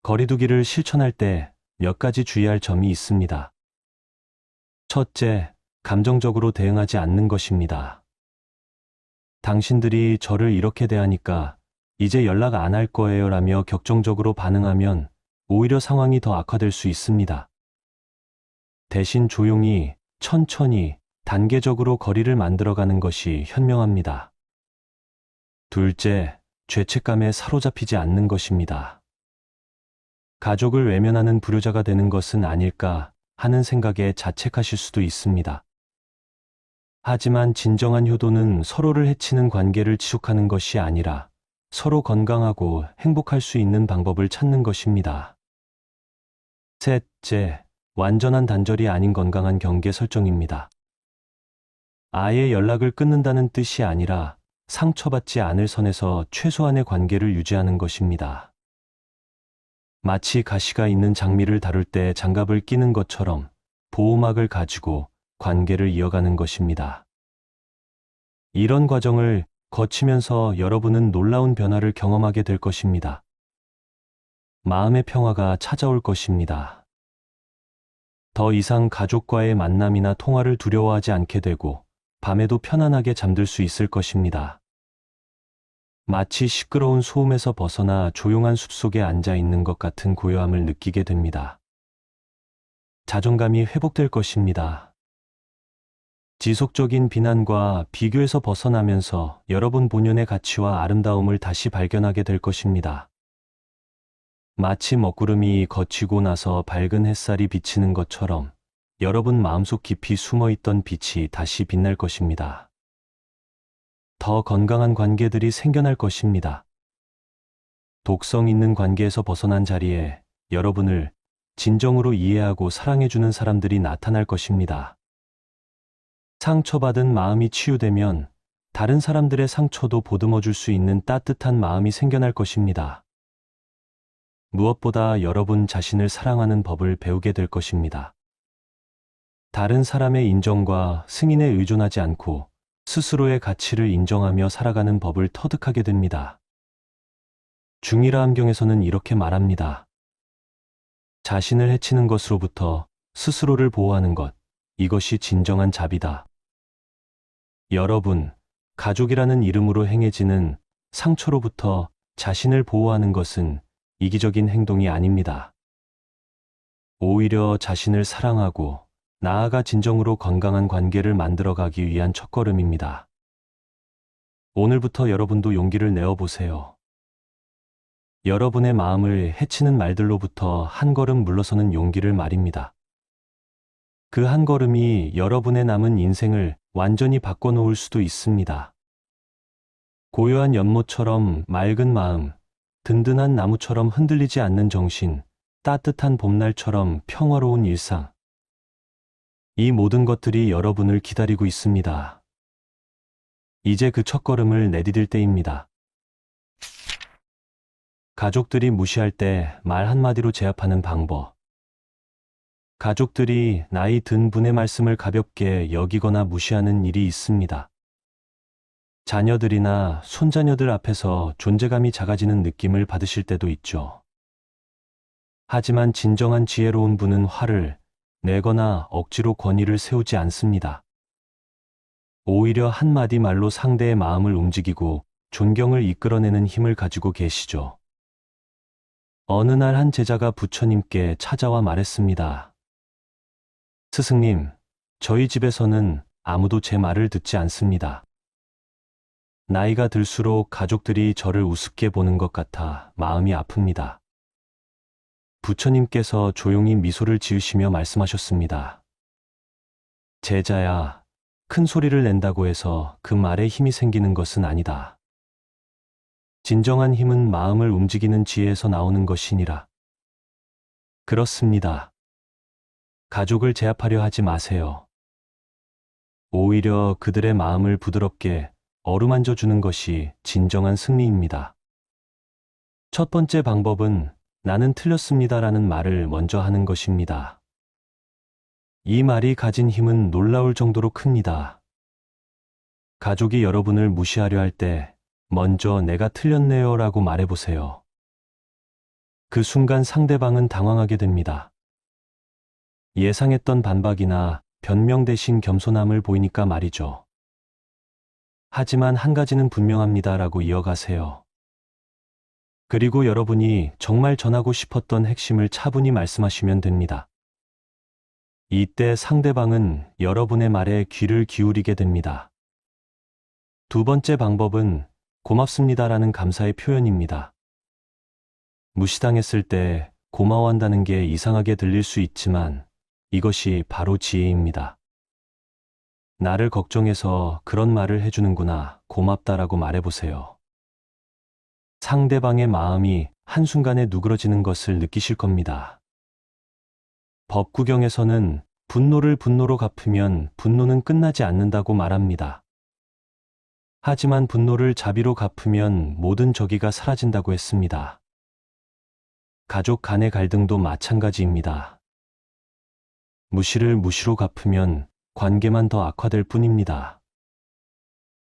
거리두기를 실천할 때 몇 가지 주의할 점이 있습니다. 첫째, 감정적으로 대응하지 않는 것입니다. 당신들이 저를 이렇게 대하니까 이제 연락 안 할 거예요 라며 격정적으로 반응하면 오히려 상황이 더 악화될 수 있습니다. 대신 조용히, 천천히, 단계적으로 거리를 만들어가는 것이 현명합니다. 둘째, 죄책감에 사로잡히지 않는 것입니다. 가족을 외면하는 불효자가 되는 것은 아닐까 하는 생각에 자책하실 수도 있습니다. 하지만 진정한 효도는 서로를 해치는 관계를 지속하는 것이 아니라 서로 건강하고 행복할 수 있는 방법을 찾는 것입니다. 셋째, 완전한 단절이 아닌 건강한 경계 설정입니다. 아예 연락을 끊는다는 뜻이 아니라 상처받지 않을 선에서 최소한의 관계를 유지하는 것입니다. 마치 가시가 있는 장미를 다룰 때 장갑을 끼는 것처럼 보호막을 가지고 관계를 이어가는 것입니다. 이런 과정을 거치면서 여러분은 놀라운 변화를 경험하게 될 것입니다. 마음의 평화가 찾아올 것입니다. 더 이상 가족과의 만남이나 통화를 두려워하지 않게 되고 밤에도 편안하게 잠들 수 있을 것입니다. 마치 시끄러운 소음에서 벗어나 조용한 숲속에 앉아 있는 것 같은 고요함을 느끼게 됩니다. 자존감이 회복될 것입니다. 지속적인 비난과 비교에서 벗어나면서 여러분 본연의 가치와 아름다움을 다시 발견하게 될 것입니다. 마치 먹구름이 거치고 나서 밝은 햇살이 비치는 것처럼 여러분 마음속 깊이 숨어있던 빛이 다시 빛날 것입니다. 더 건강한 관계들이 생겨날 것입니다. 독성 있는 관계에서 벗어난 자리에 여러분을 진정으로 이해하고 사랑해주는 사람들이 나타날 것입니다. 상처받은 마음이 치유되면 다른 사람들의 상처도 보듬어줄 수 있는 따뜻한 마음이 생겨날 것입니다. 무엇보다 여러분 자신을 사랑하는 법을 배우게 될 것입니다. 다른 사람의 인정과 승인에 의존하지 않고 스스로의 가치를 인정하며 살아가는 법을 터득하게 됩니다. 중일화 함경에서는 이렇게 말합니다. 자신을 해치는 것으로부터 스스로를 보호하는 것, 이것이 진정한 자비다. 여러분, 가족이라는 이름으로 행해지는 상처로부터 자신을 보호하는 것은 이기적인 행동이 아닙니다. 오히려 자신을 사랑하고 나아가 진정으로 건강한 관계를 만들어가기 위한 첫걸음입니다. 오늘부터 여러분도 용기를 내어보세요. 여러분의 마음을 해치는 말들로부터 한 걸음 물러서는 용기를 말입니다. 그 한 걸음이 여러분의 남은 인생을 완전히 바꿔놓을 수도 있습니다. 고요한 연못처럼 맑은 마음, 든든한 나무처럼 흔들리지 않는 정신, 따뜻한 봄날처럼 평화로운 일상. 이 모든 것들이 여러분을 기다리고 있습니다. 이제 그 첫걸음을 내디딜 때입니다. 가족들이 무시할 때 말 한마디로 제압하는 방법. 가족들이 나이 든 분의 말씀을 가볍게 여기거나 무시하는 일이 있습니다. 자녀들이나 손자녀들 앞에서 존재감이 작아지는 느낌을 받으실 때도 있죠. 하지만 진정한 지혜로운 분은 화를 내거나 억지로 권위를 세우지 않습니다. 오히려 한마디 말로 상대의 마음을 움직이고 존경을 이끌어내는 힘을 가지고 계시죠. 어느 날 한 제자가 부처님께 찾아와 말했습니다. 스승님, 저희 집에서는 아무도 제 말을 듣지 않습니다. 나이가 들수록 가족들이 저를 우습게 보는 것 같아 마음이 아픕니다. 부처님께서 조용히 미소를 지으시며 말씀하셨습니다. 제자야, 큰 소리를 낸다고 해서 그 말에 힘이 생기는 것은 아니다. 진정한 힘은 마음을 움직이는 지혜에서 나오는 것이니라. 그렇습니다. 가족을 제압하려 하지 마세요. 오히려 그들의 마음을 부드럽게 어루만져 주는 것이 진정한 승리입니다. 첫 번째 방법은 나는 틀렸습니다라는 말을 먼저 하는 것입니다. 이 말이 가진 힘은 놀라울 정도로 큽니다. 가족이 여러분을 무시하려 할 때 먼저 내가 틀렸네요 라고 말해보세요. 그 순간 상대방은 당황하게 됩니다. 예상했던 반박이나 변명 대신 겸손함을 보이니까 말이죠. 하지만 한 가지는 분명합니다 라고 이어가세요. 그리고 여러분이 정말 전하고 싶었던 핵심을 차분히 말씀하시면 됩니다. 이때 상대방은 여러분의 말에 귀를 기울이게 됩니다. 두 번째 방법은 고맙습니다라는 감사의 표현입니다. 무시당했을 때 고마워한다는 게 이상하게 들릴 수 있지만 이것이 바로 지혜입니다. 나를 걱정해서 그런 말을 해주는구나, 고맙다라고 말해보세요. 상대방의 마음이 한순간에 누그러지는 것을 느끼실 겁니다. 법구경에서는 분노를 분노로 갚으면 분노는 끝나지 않는다고 말합니다. 하지만 분노를 자비로 갚으면 모든 적이가 사라진다고 했습니다. 가족 간의 갈등도 마찬가지입니다. 무시를 무시로 갚으면 관계만 더 악화될 뿐입니다.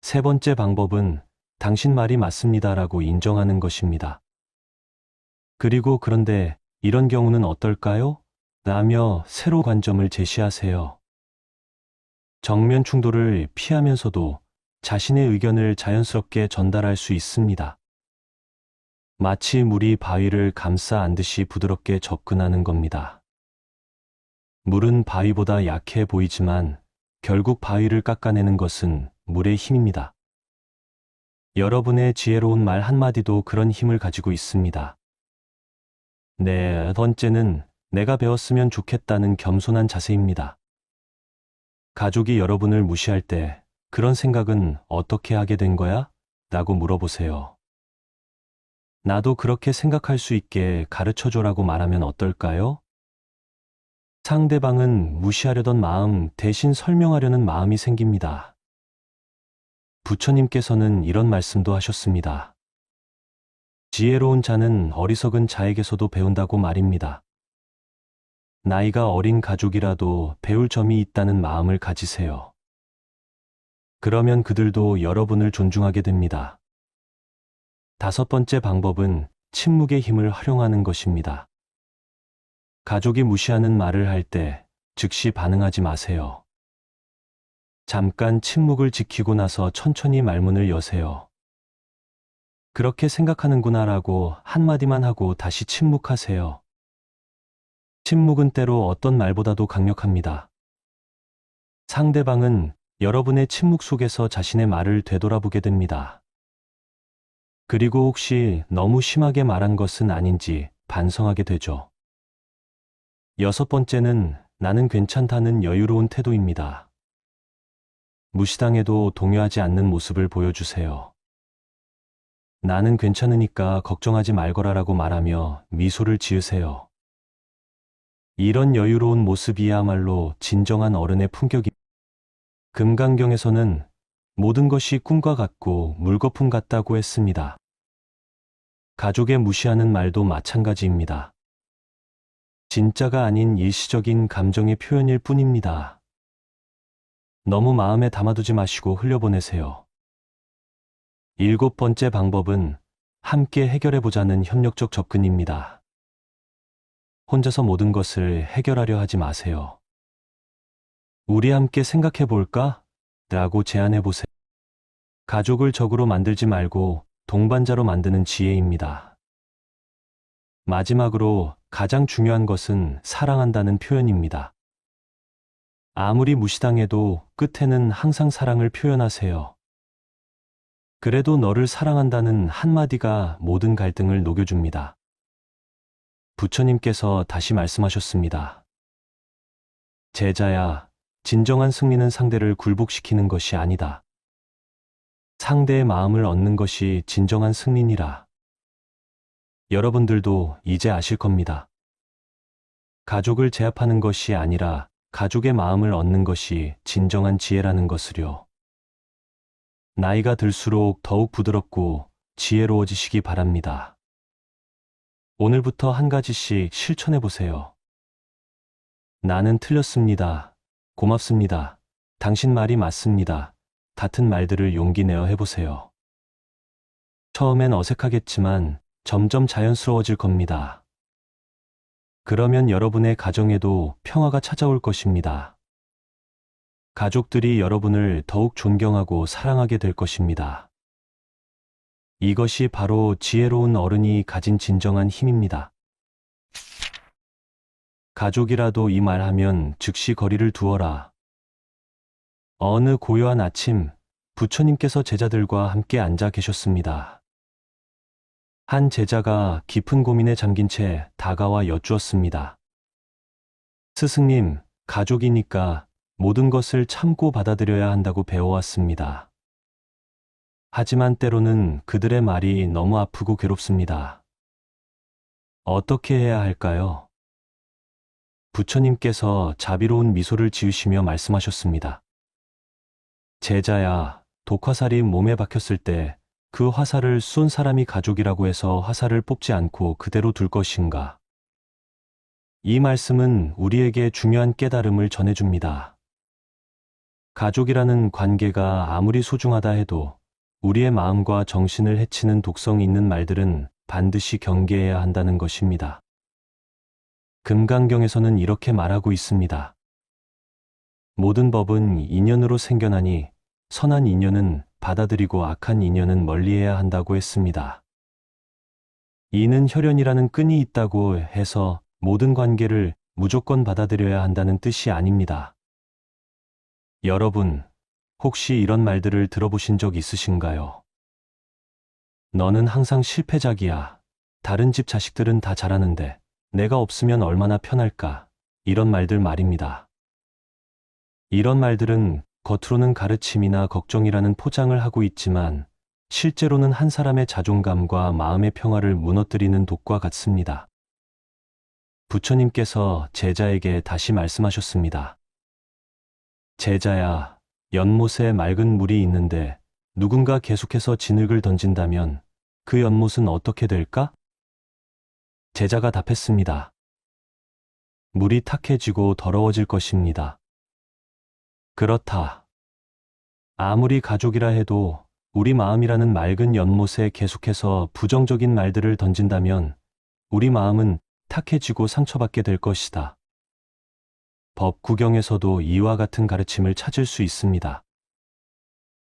세 번째 방법은 당신 말이 맞습니다라고 인정하는 것입니다. 그리고 그런데 이런 경우는 어떨까요? 라며 새로 관점을 제시하세요. 정면 충돌을 피하면서도 자신의 의견을 자연스럽게 전달할 수 있습니다. 마치 물이 바위를 감싸 안듯이 부드럽게 접근하는 겁니다. 물은 바위보다 약해 보이지만 결국 바위를 깎아내는 것은 물의 힘입니다. 여러분의 지혜로운 말 한마디도 그런 힘을 가지고 있습니다. 네 번째는 내가 배웠으면 좋겠다는 겸손한 자세입니다. 가족이 여러분을 무시할 때 그런 생각은 어떻게 하게 된 거야? 라고 물어보세요. 나도 그렇게 생각할 수 있게 가르쳐줘라고 말하면 어떨까요? 상대방은 무시하려던 마음 대신 설명하려는 마음이 생깁니다. 부처님께서는 이런 말씀도 하셨습니다. 지혜로운 자는 어리석은 자에게서도 배운다고 말입니다. 나이가 어린 가족이라도 배울 점이 있다는 마음을 가지세요. 그러면 그들도 여러분을 존중하게 됩니다. 다섯 번째 방법은 침묵의 힘을 활용하는 것입니다. 가족이 무시하는 말을 할 때 즉시 반응하지 마세요. 잠깐 침묵을 지키고 나서 천천히 말문을 여세요. 그렇게 생각하는구나라고 한마디만 하고 다시 침묵하세요. 침묵은 때로 어떤 말보다도 강력합니다. 상대방은 여러분의 침묵 속에서 자신의 말을 되돌아보게 됩니다. 그리고 혹시 너무 심하게 말한 것은 아닌지 반성하게 되죠. 여섯 번째는 나는 괜찮다는 여유로운 태도입니다. 무시당해도 동요하지 않는 모습을 보여주세요. 나는 괜찮으니까 걱정하지 말거라라고 말하며 미소를 지으세요. 이런 여유로운 모습이야말로 진정한 어른의 품격입니다. 금강경에서는 모든 것이 꿈과 같고 물거품 같다고 했습니다. 가족의 무시하는 말도 마찬가지입니다. 진짜가 아닌 일시적인 감정의 표현일 뿐입니다. 너무 마음에 담아두지 마시고 흘려보내세요. 일곱 번째 방법은 함께 해결해보자는 협력적 접근입니다. 혼자서 모든 것을 해결하려 하지 마세요. 우리 함께 생각해볼까? 라고 제안해보세요. 가족을 적으로 만들지 말고 동반자로 만드는 지혜입니다. 마지막으로 가장 중요한 것은 사랑한다는 표현입니다. 아무리 무시당해도 끝에는 항상 사랑을 표현하세요. 그래도 너를 사랑한다는 한마디가 모든 갈등을 녹여줍니다. 부처님께서 다시 말씀하셨습니다. 제자야, 진정한 승리는 상대를 굴복시키는 것이 아니다. 상대의 마음을 얻는 것이 진정한 승리니라. 여러분들도 이제 아실 겁니다. 가족을 제압하는 것이 아니라 가족의 마음을 얻는 것이 진정한 지혜라는 것을요. 나이가 들수록 더욱 부드럽고 지혜로워지시기 바랍니다. 오늘부터 한 가지씩 실천해 보세요. 나는 틀렸습니다. 고맙습니다. 당신 말이 맞습니다. 같은 말들을 용기 내어 해보세요. 처음엔 어색하겠지만 점점 자연스러워질 겁니다. 그러면 여러분의 가정에도 평화가 찾아올 것입니다. 가족들이 여러분을 더욱 존경하고 사랑하게 될 것입니다. 이것이 바로 지혜로운 어른이 가진 진정한 힘입니다. 가족이라도 이 말하면 즉시 거리를 두어라. 어느 고요한 아침, 부처님께서 제자들과 함께 앉아 계셨습니다. 한 제자가 깊은 고민에 잠긴 채 다가와 여쭈었습니다. 스승님, 가족이니까 모든 것을 참고 받아들여야 한다고 배워왔습니다. 하지만 때로는 그들의 말이 너무 아프고 괴롭습니다. 어떻게 해야 할까요? 부처님께서 자비로운 미소를 지으시며 말씀하셨습니다. 제자야, 독화살이 몸에 박혔을 때 그 화살을 쏜 사람이 가족이라고 해서 화살을 뽑지 않고 그대로 둘 것인가? 이 말씀은 우리에게 중요한 깨달음을 전해줍니다. 가족이라는 관계가 아무리 소중하다 해도 우리의 마음과 정신을 해치는 독성이 있는 말들은 반드시 경계해야 한다는 것입니다. 금강경에서는 이렇게 말하고 있습니다. 모든 법은 인연으로 생겨나니 선한 인연은 받아들이고 악한 인연은 멀리해야 한다고 했습니다. 이는 혈연이라는 끈이 있다고 해서 모든 관계를 무조건 받아들여야 한다는 뜻이 아닙니다. 여러분, 혹시 이런 말들을 들어보신 적 있으신가요? 너는 항상 실패작이야. 다른 집 자식들은 다 잘하는데 내가 없으면 얼마나 편할까? 이런 말들 말입니다. 이런 말들은 겉으로는 가르침이나 걱정이라는 포장을 하고 있지만 실제로는 한 사람의 자존감과 마음의 평화를 무너뜨리는 독과 같습니다. 부처님께서 제자에게 다시 말씀하셨습니다. 제자야, 연못에 맑은 물이 있는데 누군가 계속해서 진흙을 던진다면 그 연못은 어떻게 될까? 제자가 답했습니다. 물이 탁해지고 더러워질 것입니다. 그렇다. 아무리 가족이라 해도 우리 마음이라는 맑은 연못에 계속해서 부정적인 말들을 던진다면 우리 마음은 탁해지고 상처받게 될 것이다. 법구경에서도 이와 같은 가르침을 찾을 수 있습니다.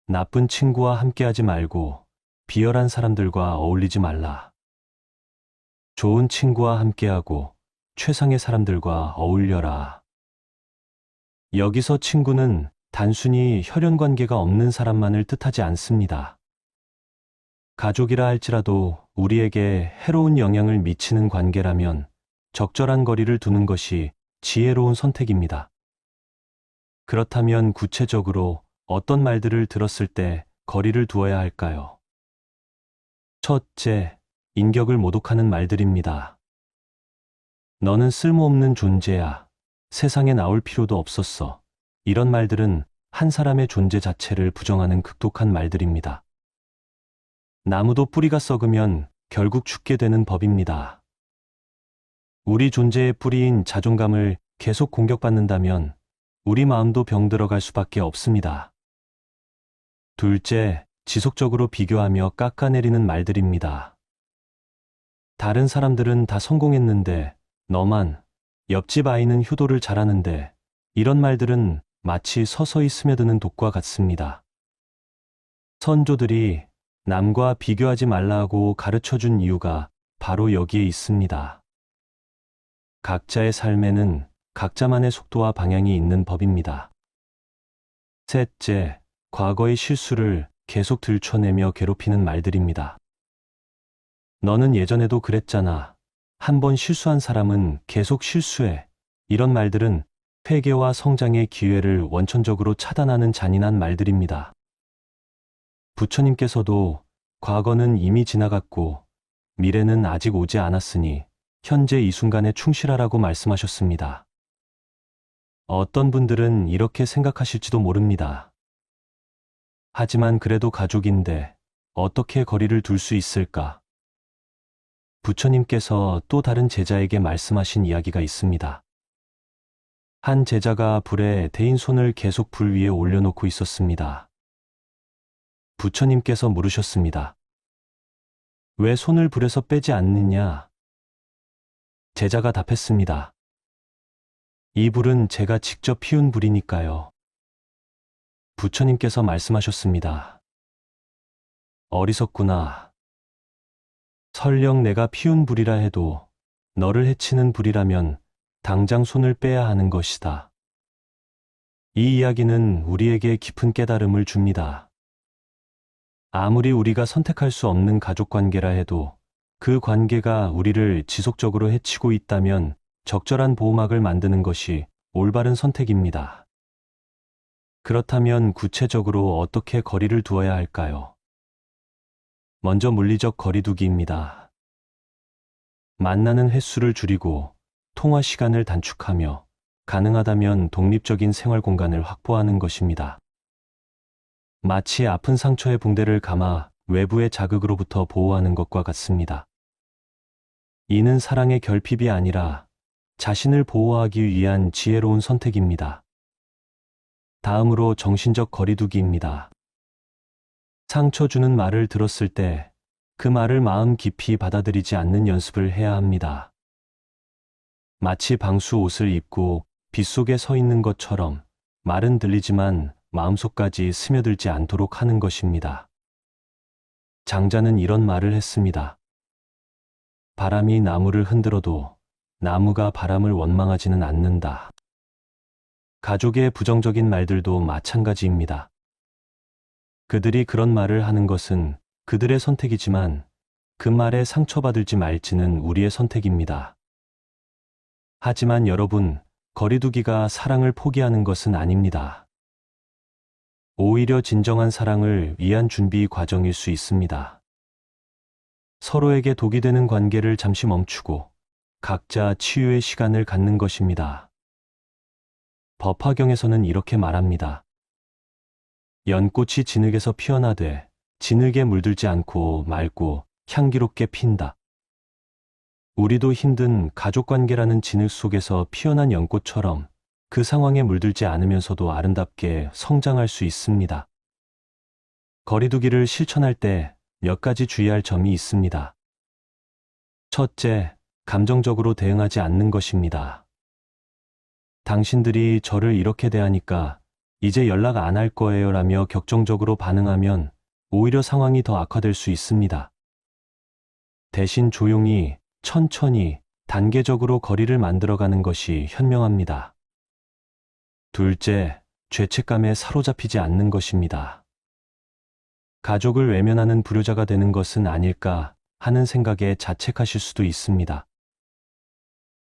나쁜 친구와 함께하지 말고 비열한 사람들과 어울리지 말라. 좋은 친구와 함께하고 최상의 사람들과 어울려라. 여기서 친구는 단순히 혈연 관계가 없는 사람만을 뜻하지 않습니다. 가족이라 할지라도 우리에게 해로운 영향을 미치는 관계라면 적절한 거리를 두는 것이 지혜로운 선택입니다. 그렇다면 구체적으로 어떤 말들을 들었을 때 거리를 두어야 할까요? 첫째, 인격을 모독하는 말들입니다. 너는 쓸모없는 존재야. 세상에 나올 필요도 없었어. 이런 말들은 한 사람의 존재 자체를 부정하는 극독한 말들입니다. 나무도 뿌리가 썩으면 결국 죽게 되는 법입니다. 우리 존재의 뿌리인 자존감을 계속 공격받는다면 우리 마음도 병들어갈 수밖에 없습니다. 둘째, 지속적으로 비교하며 깎아내리는 말들입니다. 다른 사람들은 다 성공했는데 너만, 옆집 아이는 효도를 잘하는데, 이런 말들은 마치 서서히 스며드는 독과 같습니다. 선조들이 남과 비교하지 말라고 가르쳐준 이유가 바로 여기에 있습니다. 각자의 삶에는 각자만의 속도와 방향이 있는 법입니다. 셋째, 과거의 실수를 계속 들춰내며 괴롭히는 말들입니다. 너는 예전에도 그랬잖아. 한 번 실수한 사람은 계속 실수해. 이런 말들은 회개와 성장의 기회를 원천적으로 차단하는 잔인한 말들입니다. 부처님께서도 과거는 이미 지나갔고 미래는 아직 오지 않았으니 현재 이 순간에 충실하라고 말씀하셨습니다. 어떤 분들은 이렇게 생각하실지도 모릅니다. 하지만 그래도 가족인데 어떻게 거리를 둘 수 있을까? 부처님께서 또 다른 제자에게 말씀하신 이야기가 있습니다. 한 제자가 불에 데인 손을 계속 불 위에 올려놓고 있었습니다. 부처님께서 물으셨습니다. 왜 손을 불에서 빼지 않느냐? 제자가 답했습니다. 이 불은 제가 직접 피운 불이니까요. 부처님께서 말씀하셨습니다. 어리석구나. 설령 내가 피운 불이라 해도 너를 해치는 불이라면 당장 손을 빼야 하는 것이다. 이 이야기는 우리에게 깊은 깨달음을 줍니다. 아무리 우리가 선택할 수 없는 가족 관계라 해도 그 관계가 우리를 지속적으로 해치고 있다면 적절한 보호막을 만드는 것이 올바른 선택입니다. 그렇다면 구체적으로 어떻게 거리를 두어야 할까요? 먼저 물리적 거리두기입니다. 만나는 횟수를 줄이고 통화 시간을 단축하며 가능하다면 독립적인 생활 공간을 확보하는 것입니다. 마치 아픈 상처에 붕대를 감아 외부의 자극으로부터 보호하는 것과 같습니다. 이는 사랑의 결핍이 아니라 자신을 보호하기 위한 지혜로운 선택입니다. 다음으로 정신적 거리두기입니다. 상처 주는 말을 들었을 때 그 말을 마음 깊이 받아들이지 않는 연습을 해야 합니다. 마치 방수 옷을 입고 빗속에 서 있는 것처럼 말은 들리지만 마음속까지 스며들지 않도록 하는 것입니다. 장자는 이런 말을 했습니다. 바람이 나무를 흔들어도 나무가 바람을 원망하지는 않는다. 가족의 부정적인 말들도 마찬가지입니다. 그들이 그런 말을 하는 것은 그들의 선택이지만 그 말에 상처받을지 말지는 우리의 선택입니다. 하지만 여러분, 거리두기가 사랑을 포기하는 것은 아닙니다. 오히려 진정한 사랑을 위한 준비 과정일 수 있습니다. 서로에게 독이 되는 관계를 잠시 멈추고 각자 치유의 시간을 갖는 것입니다. 법화경에서는 이렇게 말합니다. 연꽃이 진흙에서 피어나되 진흙에 물들지 않고 맑고 향기롭게 핀다. 우리도 힘든 가족관계라는 진흙 속에서 피어난 연꽃처럼 그 상황에 물들지 않으면서도 아름답게 성장할 수 있습니다. 거리두기를 실천할 때 몇 가지 주의할 점이 있습니다. 첫째, 감정적으로 대응하지 않는 것입니다. 당신들이 저를 이렇게 대하니까 이제 연락 안 할 거예요 라며 격정적으로 반응하면 오히려 상황이 더 악화될 수 있습니다. 대신 조용히, 천천히, 단계적으로 거리를 만들어가는 것이 현명합니다. 둘째, 죄책감에 사로잡히지 않는 것입니다. 가족을 외면하는 불효자가 되는 것은 아닐까 하는 생각에 자책하실 수도 있습니다.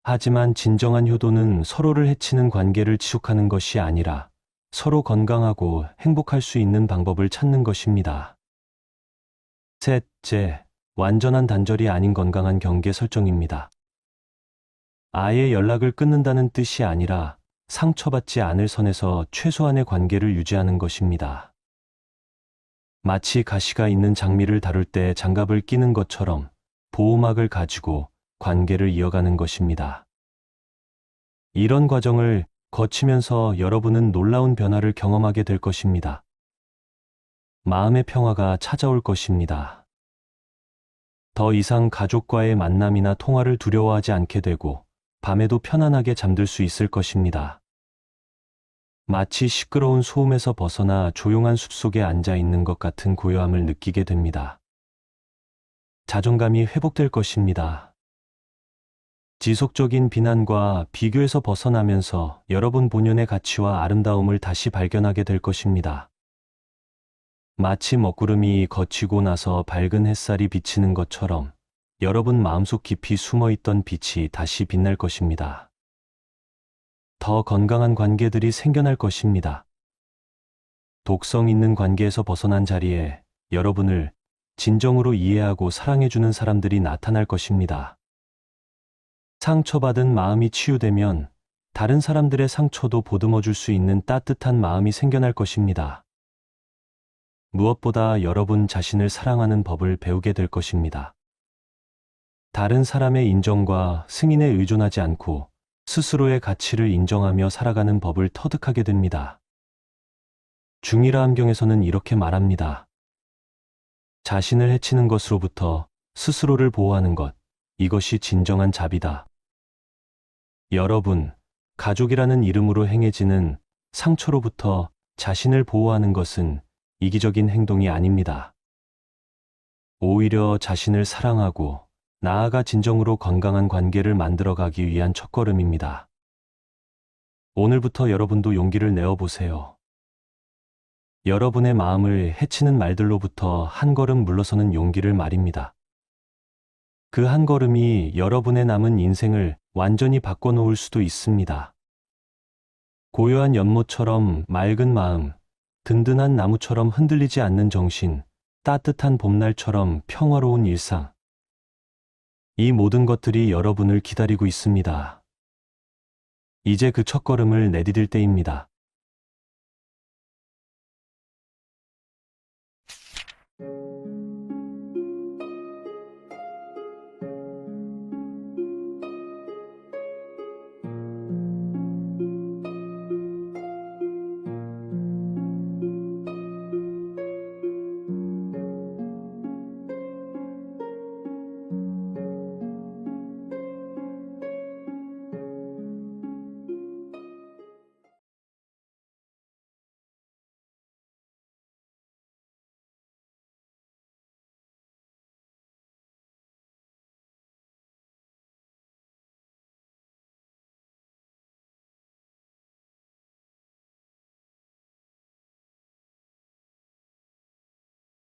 하지만 진정한 효도는 서로를 해치는 관계를 지속하는 것이 아니라 서로 건강하고 행복할 수 있는 방법을 찾는 것입니다. 셋째, 완전한 단절이 아닌 건강한 경계 설정입니다. 아예 연락을 끊는다는 뜻이 아니라 상처받지 않을 선에서 최소한의 관계를 유지하는 것입니다. 마치 가시가 있는 장미를 다룰 때 장갑을 끼는 것처럼 보호막을 가지고 관계를 이어가는 것입니다. 이런 과정을 거치면서 여러분은 놀라운 변화를 경험하게 될 것입니다. 마음의 평화가 찾아올 것입니다. 더 이상 가족과의 만남이나 통화를 두려워하지 않게 되고 밤에도 편안하게 잠들 수 있을 것입니다. 마치 시끄러운 소음에서 벗어나 조용한 숲속에 앉아 있는 것 같은 고요함을 느끼게 됩니다. 자존감이 회복될 것입니다. 지속적인 비난과 비교에서 벗어나면서 여러분 본연의 가치와 아름다움을 다시 발견하게 될 것입니다. 마치 먹구름이 거치고 나서 밝은 햇살이 비치는 것처럼 여러분 마음속 깊이 숨어있던 빛이 다시 빛날 것입니다. 더 건강한 관계들이 생겨날 것입니다. 독성 있는 관계에서 벗어난 자리에 여러분을 진정으로 이해하고 사랑해주는 사람들이 나타날 것입니다. 상처받은 마음이 치유되면 다른 사람들의 상처도 보듬어줄 수 있는 따뜻한 마음이 생겨날 것입니다. 무엇보다 여러분 자신을 사랑하는 법을 배우게 될 것입니다. 다른 사람의 인정과 승인에 의존하지 않고 스스로의 가치를 인정하며 살아가는 법을 터득하게 됩니다. 중일화 함경에서는 이렇게 말합니다. 자신을 해치는 것으로부터 스스로를 보호하는 것, 이것이 진정한 자비다. 여러분, 가족이라는 이름으로 행해지는 상처로부터 자신을 보호하는 것은 이기적인 행동이 아닙니다. 오히려 자신을 사랑하고 나아가 진정으로 건강한 관계를 만들어가기 위한 첫걸음입니다. 오늘부터 여러분도 용기를 내어보세요. 여러분의 마음을 해치는 말들로부터 한 걸음 물러서는 용기를 말입니다. 그 한 걸음이 여러분의 남은 인생을 완전히 바꿔놓을 수도 있습니다. 고요한 연못처럼 맑은 마음, 든든한 나무처럼 흔들리지 않는 정신, 따뜻한 봄날처럼 평화로운 일상. 이 모든 것들이 여러분을 기다리고 있습니다. 이제 그 첫걸음을 내디딜 때입니다.